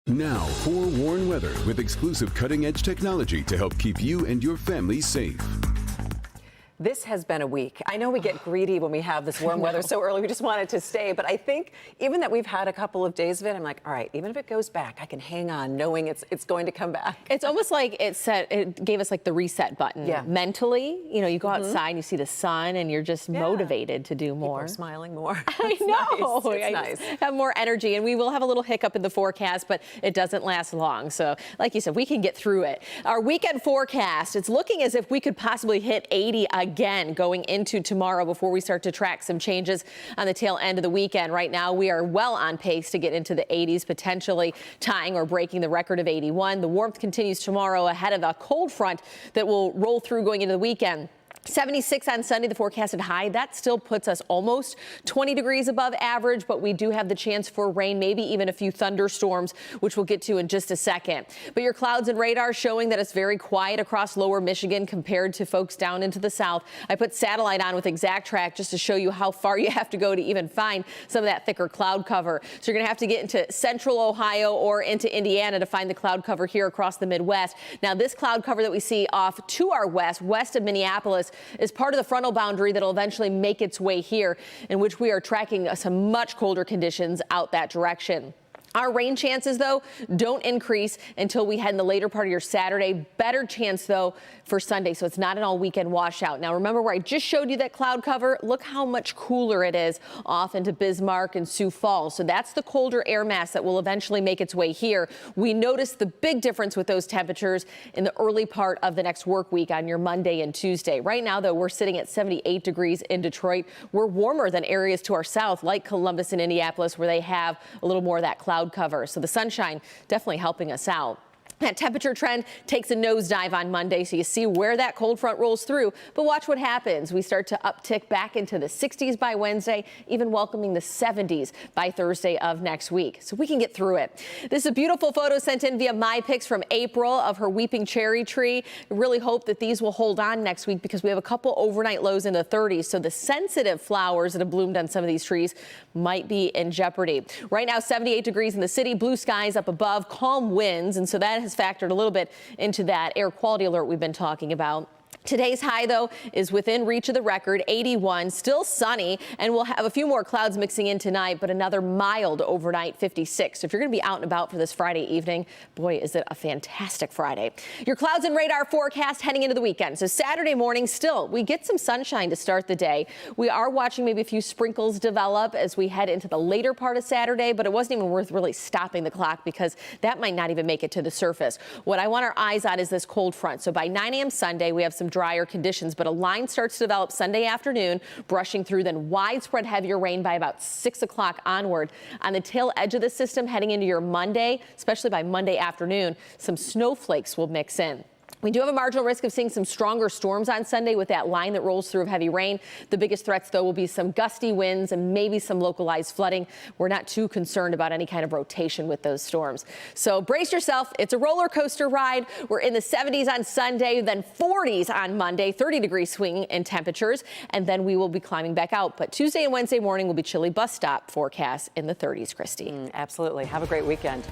Now, forewarn weather with exclusive cutting-edge technology to help keep you and your family safe. This has been a week. I know we get greedy when we have this warm weather so early. We just want it to stay. But I think even that we've had a couple of days of it, I'm like, all right, even if it goes back, I can hang on knowing it's going to come back. It's almost like it gave us like the reset button. Yeah. Mentally, you go outside and you see the sun and you're just motivated to do more. People are smiling more. I know. Nice. It's nice. Have more energy, and we will have a little hiccup in the forecast, but it doesn't last long. So like you said, we can get through it. Our weekend forecast, it's looking as if we could possibly hit 80 again going into tomorrow before we start to track some changes on the tail end of the weekend. Right now, we are well on pace to get into the 80s, potentially tying or breaking the record of 81. The warmth continues tomorrow ahead of a cold front that will roll through going into the weekend. 76 on Sunday, the forecasted high. That still puts us almost 20 degrees above average, but we do have the chance for rain, maybe even a few thunderstorms, which we'll get to in just a second. But your clouds and radar showing that it's very quiet across lower Michigan compared to folks down into the south. I put satellite on with ExactTrack just to show you how far you have to go to even find some of that thicker cloud cover. So you're going to have to get into central Ohio or into Indiana to find the cloud cover here across the Midwest. Now, this cloud cover that we see off to our west of Minneapolis, is part of the frontal boundary that will eventually make its way here, in which we are tracking some much colder conditions out that direction. Our rain chances, though, don't increase until we head in the later part of your Saturday. Better chance, though, for Sunday, so it's not an all-weekend washout. Now, remember where I just showed you that cloud cover? Look how much cooler it is off into Bismarck and Sioux Falls. So that's the colder air mass that will eventually make its way here. We noticed the big difference with those temperatures in the early part of the next work week on your Monday and Tuesday. Right now, though, we're sitting at 78 degrees in Detroit. We're warmer than areas to our south, like Columbus and Indianapolis, where they have a little more of that cloud cover. So the sunshine definitely helping us out. That temperature trend takes a nosedive on Monday, so you see where that cold front rolls through. But watch what happens. We start to uptick back into the 60s by Wednesday, even welcoming the 70s by Thursday of next week. So we can get through it. This is a beautiful photo sent in via MyPics from April of her weeping cherry tree. I really hope that these will hold on next week because we have a couple overnight lows in the 30s. So the sensitive flowers that have bloomed on some of these trees might be in jeopardy. Right now, 78 degrees in the city, blue skies up above, calm winds, and so that has factored a little bit into that air quality alert we've been talking about. Today's high, though, is within reach of the record, 81, still sunny, and we'll have a few more clouds mixing in tonight, but another mild overnight 56. So if you're going to be out and about for this Friday evening, boy, is it a fantastic Friday. Your clouds and radar forecast heading into the weekend. So Saturday morning, still, we get some sunshine to start the day. We are watching maybe a few sprinkles develop as we head into the later part of Saturday, but it wasn't even worth really stopping the clock because that might not even make it to the surface. What I want our eyes on is this cold front. So by 9 a.m. Sunday, we have some drier conditions, but a line starts to develop Sunday afternoon, brushing through, then widespread heavier rain by about 6 o'clock onward. On the tail edge of the system heading into your Monday, especially by Monday afternoon, some snowflakes will mix in. We do have a marginal risk of seeing some stronger storms on Sunday with that line that rolls through of heavy rain. The biggest threats, though, will be some gusty winds and maybe some localized flooding. We're not too concerned about any kind of rotation with those storms. So brace yourself. It's a roller coaster ride. We're in the 70s on Sunday, then 40s on Monday, 30-degree swing in temperatures, and then we will be climbing back out. But Tuesday and Wednesday morning will be chilly bus stop forecast in the 30s, Christy. Absolutely. Have a great weekend.